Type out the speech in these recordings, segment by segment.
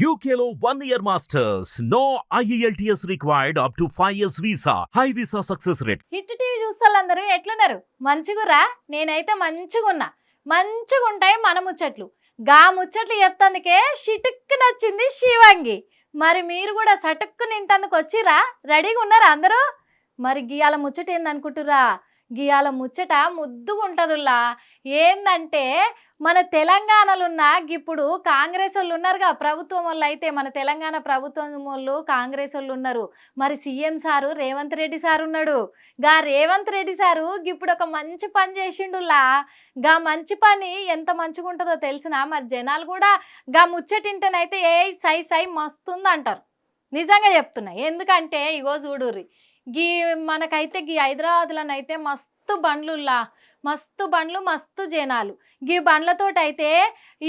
UKLO 1 year masters. No IELTS required up to 5 years visa. High visa success rate. Hit TV చూస్తాళ్ళందరూ ఎట్లున్నారు? మంచిగురా? నేనైతే మంచిగున్నా. మంచిగుంటాయి మన ముచ్చట్లు. గా ముచ్చట్లు చెప్తందుకే షిటుక్కు నచ్చింది శివంగి. మరి మీరు కూడా సటుక్కు నింటందుకు వచ్చిరా? రెడీగా ఉన్నారా అందరూ? మరి గియాల ముచ్చట ఏందనుకుంటురా? గియాల ముచ్చట ముద్దుగుంటదుల్లా. ఏందంటే మన తెలంగాణలో ఉన్న ఇప్పుడు కాంగ్రెస్ వాళ్ళు ఉన్నారుగా, ప్రభుత్వం వాళ్ళు అయితే మన తెలంగాణ ప్రభుత్వం వాళ్ళు కాంగ్రెస్ వాళ్ళు ఉన్నారు. మరి CM sir Revanth Reddy sir ఉన్నాడు. గా రేవంత్ రెడ్డి సారు ఇప్పుడు ఒక మంచి పని చేసిండులా. గా మంచి పని ఎంత మంచిగా ఉంటుందో తెలిసినా మరి జనాలు కూడా గా ముచ్చటింటనైతే ఏ సై సై మస్తుంది అంటారు. నిజంగా చెప్తున్నా. ఎందుకంటే ఇగో చూడుర్రి, గీ మనకైతే గీ హైదరాబాద్లోనైతే మస్తు బండ్లులా, మస్తు బండ్లు మస్తు జనాలు. గీ బండ్లతోటైతే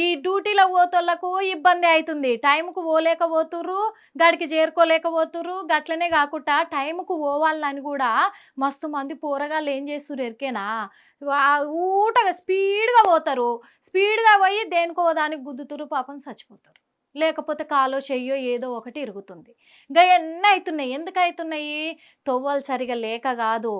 ఈ డ్యూటీలో పోతోళ్ళకు ఇబ్బంది అవుతుంది. టైంకు పోలేకపోతుర్రు, గడికి చేరుకోలేకపోతుర్రు. గట్లనే కాకుండా టైంకు పోవాలని కూడా మస్తు మంది పోరగాళ్ళు ఏం చేస్తుర్రు ఎరికేనా, ఊటగా స్పీడ్గా పోతారు. స్పీడ్గా పోయి దేనికో దానికి గుద్దుతురు, పాపం చచ్చిపోతారు. లేకపోతే కాలో చెయ్యో ఏదో ఒకటి ఇరుగుతుంది. ఇంకా ఎన్ని అవుతున్నాయి. ఎందుకు అవుతున్నాయి? తవ్వలు సరిగా లేక కాదు.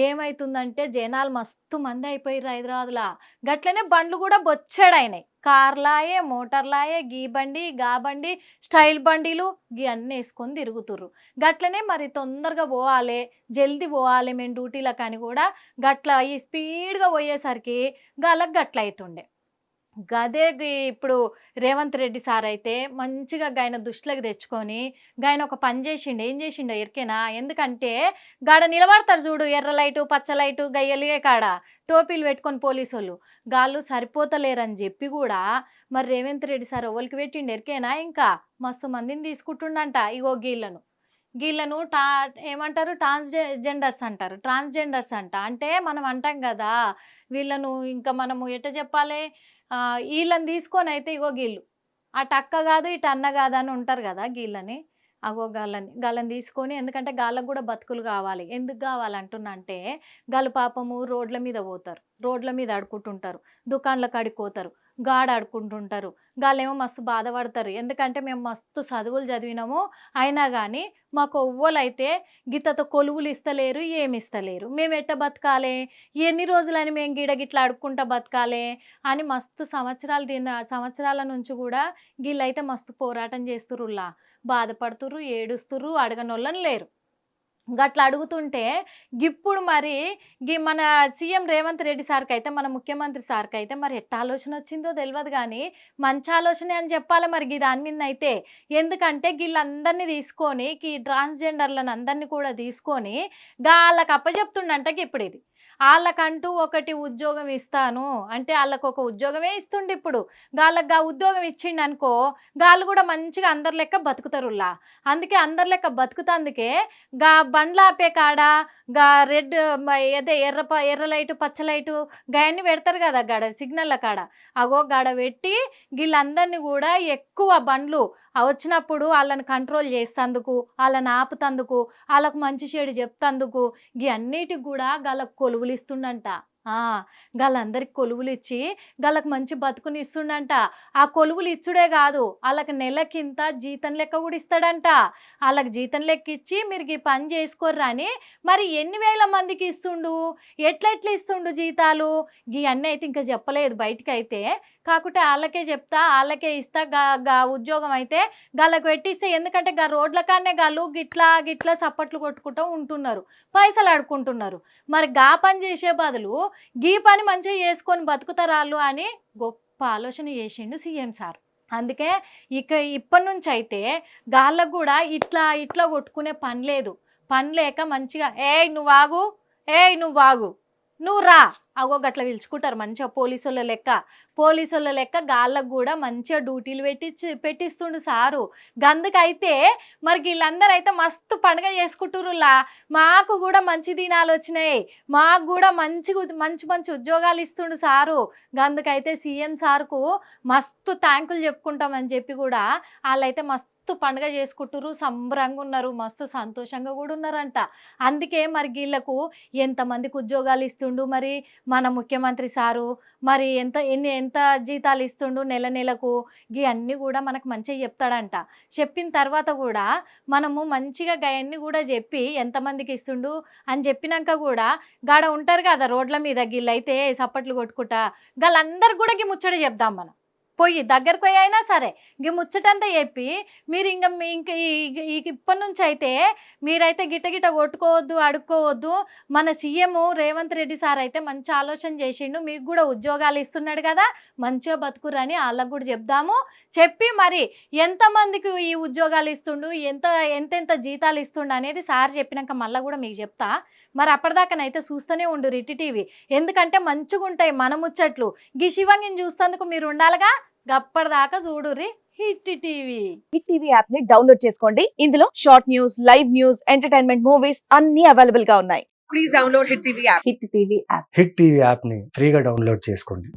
ఏమవుతుందంటే జనాలు మస్తు మంది అయిపోయారు హైదరాబాద్లో. గట్లనే బండ్లు కూడా బొచ్చాడైనాయి. కార్లాయే, మోటార్లాయే, గీ బండి గా బండి, స్టైల్ బండిలు గీ అన్నీ వేసుకొని తిరుగుతుర్రు. గట్లనే మరి తొందరగా పోవాలి, జల్దీ పోవాలి మేము డ్యూటీలకు అని కూడా గట్ల ఈ స్పీడ్గా పోయేసరికి గాలకు గట్ల అవుతుండే. గదే ఇప్పుడు రేవంత్ రెడ్డి సార్ అయితే మంచిగా గాయన దృష్టిలోకి తెచ్చుకొని గాయన ఒక పని చేసిండు. ఏం చేసిండో ఎరికేనా? ఎందుకంటే గాడ నిలబడతారు చూడు, ఎర్ర లైటు పచ్చ లైటు గయ్యలిగే కాడ టోపీలు పెట్టుకొని పోలీసు వాళ్ళు, గాళ్ళు సరిపోతలేరని చెప్పి కూడా మరి రేవంత్ రెడ్డి సార్ ఎవరికి పెట్టిండు ఎరికేనా? ఇంకా మస్తు మందిని తీసుకుంటుండంట. ఇగో గీళ్ళను ఏమంటారు, ట్రాన్స్జెండర్స్ అంటారు. ట్రాన్స్జెండర్స్ అంటే మనం అంటాం కదా వీళ్ళను, ఇంకా మనము ఎట్ట చెప్పాలి, వీళ్ళని తీసుకొని అయితే ఇగో గీళ్ళు అటు అక్క కాదు ఇటు అన్న కాదు అని ఉంటారు కదా గీళ్ళని. అగో గాళ్ళని తీసుకొని, ఎందుకంటే గాళ్ళకు కూడా బతుకులు కావాలి. ఎందుకు కావాలంటున్నా అంటే గాళ్ళు పాపము రోడ్ల మీద పోతారు, రోడ్ల మీద ఆడుకుంటుంటారు, దుకాణాల కాడికి పోతారు, గాడ ఆడుకుంటుంటారు. గాళ్ళేమో మస్తు బాధపడతారు. ఎందుకంటే మేము మస్తు చదువులు చదివినాము, అయినా కానీ మాకు ఎవ్వలైతే గిత్తతో కొలువులు ఇస్తలేరు, ఏమి ఇస్తలేరు. మేము ఎట్ట బతకాలి, ఎన్ని రోజులని మేము గిట్లా అడుక్కుంటా బతకాలి అని మస్తు సంవత్సరాల నుంచి కూడా వీళ్ళైతే మస్తు పోరాటం చేస్తుర్రులా. బాధపడుతుర్రు, ఏడుస్తుర్రు, అడగనోళ్ళని లేరు. గట్లా అడుగుతుంటే ఇప్పుడు మరి మన సీఎం రేవంత్ రెడ్డి సార్కి అయితే, మన ముఖ్యమంత్రి సార్కి అయితే మరి ఎట్ట ఆలోచన వచ్చిందో తెలియదు కానీ మంచి ఆలోచనే అని చెప్పాలి మరి దాని మీద అయితే. ఎందుకంటే వీళ్ళందరినీ తీసుకొని, ఈ ట్రాన్స్జెండర్లను అందరినీ కూడా తీసుకొని వాళ్ళకి అప్పచెప్తుండంట. ఇప్పుడు ఇది వాళ్ళకంటూ ఒకటి ఉద్యోగం ఇస్తాను అంటే వాళ్ళకు ఒక ఉద్యోగమే ఇస్తుండే. ఇప్పుడు వాళ్ళకి ఉద్యోగం ఇచ్చిండు అనుకో, గాళ్ళు కూడా మంచిగా అందరి లెక్క బతుకుతారులా. అందుకే అందరి లెక్క బతుకుతందుకే బండ్ల ఆపే కాడ రెడ్ ఏదే ఎర్ర లైటు పచ్చ లైటు గాయన్ని పెడతారు కదా గాడ సిగ్నల్ల కాడ. అగో గాడ పెట్టి వీళ్ళందరినీ కూడా ఎక్కువ బండ్లు వచ్చినప్పుడు వాళ్ళని కంట్రోల్ చేస్తందుకు, వాళ్ళని ఆపుతందుకు, వాళ్ళకు మంచి చెడు చెప్తందుకు అన్నిటికి కూడా వాళ్ళకు కొలువులు ఇస్తుండంట. వాళ్ళందరికి కొలువులు ఇచ్చి వాళ్ళకి మంచి బతుకుని ఇస్తుండంట. ఆ కొలువులు ఇచ్చుడే కాదు, వాళ్ళకి నెలకింత జీతం లెక్క కూడా ఇస్తాడంట. వాళ్ళకి జీతం లెక్క ఇచ్చి మీరు ఈ పని చేసుకోర్రా అని మరి ఎన్ని వేల మందికి ఇస్తుండు, ఎట్లా ఇస్తుండు జీతాలు అన్నీ అయితే ఇంకా చెప్పలేదు బయటికి అయితే. కాకుంటే వాళ్ళకే చెప్తా, వాళ్ళకే ఇస్తా ఉద్యోగం అయితే గాళ్ళకి పెట్టిస్తే. ఎందుకంటే రోడ్ల కాడనే గాళ్ళు గిట్లా చప్పట్లు కొట్టుకుంటూ ఉంటున్నారు, పైసలు ఆడుకుంటున్నారు. మరి పని చేసే బదులు గీ పని మంచిగా చేసుకొని బతుకుతారు వాళ్ళు అని గొప్ప ఆలోచన చేసిండు సీఎం సార్. అందుకే ఇప్పటి నుంచి అయితే గాళ్ళకు కూడా ఇట్లా కొట్టుకునే పని లేదు. పని లేక మంచిగా నువ్వు ఆగు నువ్వు రా, అగో గట్ల పిలుచుకుంటారు మంచిగా పోలీసు వాళ్ళ లెక్క గాళ్ళకు కూడా మంచిగా డ్యూటీలు పెట్టిస్తుండు సారు. గందుకైతే మరి వీళ్ళందరూ అయితే మస్తు పండుగ చేసుకుంటురులా. మాకు కూడా మంచి దినాలు వచ్చినాయి, మాకు కూడా మంచి ఉద్యోగాలు ఇస్తుండు సారు. గందుకైతే సీఎం సార్కు మస్తు థ్యాంకులు చెప్పుకుంటామని చెప్పి కూడా వాళ్ళైతే మస్తు మస్తు పండుగ చేసుకుంటున్నారు, సంబరంగా ఉన్నారు, మస్తు సంతోషంగా కూడా ఉన్నారంట. అందుకే మరి వీళ్ళకు ఎంతమందికి ఉద్యోగాలు ఇస్తుండు మరి మన ముఖ్యమంత్రి సారు, మరి ఎంత జీతాలు ఇస్తుండు నెల నెలకు, ఇవన్నీ కూడా మనకు మంచిగా చెప్తాడంట. చెప్పిన తర్వాత కూడా మనము మంచిగా గయన్ని కూడా చెప్పి ఎంతమందికి ఇస్తుండు అని చెప్పినాక కూడా గాడ ఉంటారు కదా రోడ్ల మీద వీళ్ళైతే సప్పట్లు కొట్టుకుంటా వాళ్ళందరికి కూడా ఈ ముచ్చట చెప్దాం మనం. పోయి దగ్గరకు పోయి అయినా సరే ఇంక ముచ్చటంతా చెప్పి మీరు ఇప్పటి నుంచి అయితే మీరైతే గిట్ట కొట్టుకోవద్దు, అడుక్కోవద్దు. మన సీఎం రేవంత్ రెడ్డి సార్ అయితే మంచి ఆలోచన చేసిండు, మీకు కూడా ఉద్యోగాలు ఇస్తున్నాడు కదా, మంచిగా బతుకురని వాళ్ళకు కూడా చెప్దాము. చెప్పి మరి ఎంతమందికి ఈ ఉద్యోగాలు ఇస్తుండు, ఎంతెంత జీతాలు ఇస్తుండు అనేది సార్ చెప్పినాక మళ్ళీ కూడా మీకు చెప్తా. మరి అప్పటిదాకానైతే చూస్తూనే ఉండు రిట్టి టీవీ, ఎందుకంటే మంచిగా ఉంటాయి మన ముచ్చట్లు. గీ శివంగిని చూస్తేందుకు మీరు ఉండాలిగా, గప్పటిదాకా చూడుర్రి hit TV. Hit TV app ని డౌన్లోడ్ చేసుకోండి. ఇందులో short news, live news, entertainment movies అన్ని అవైలబుల్ గా ఉన్నాయి. Please download hit TV app. Hit TV app. Hit TV యాప్ని ఫ్రీగా డౌన్లోడ్ చేసుకోండి.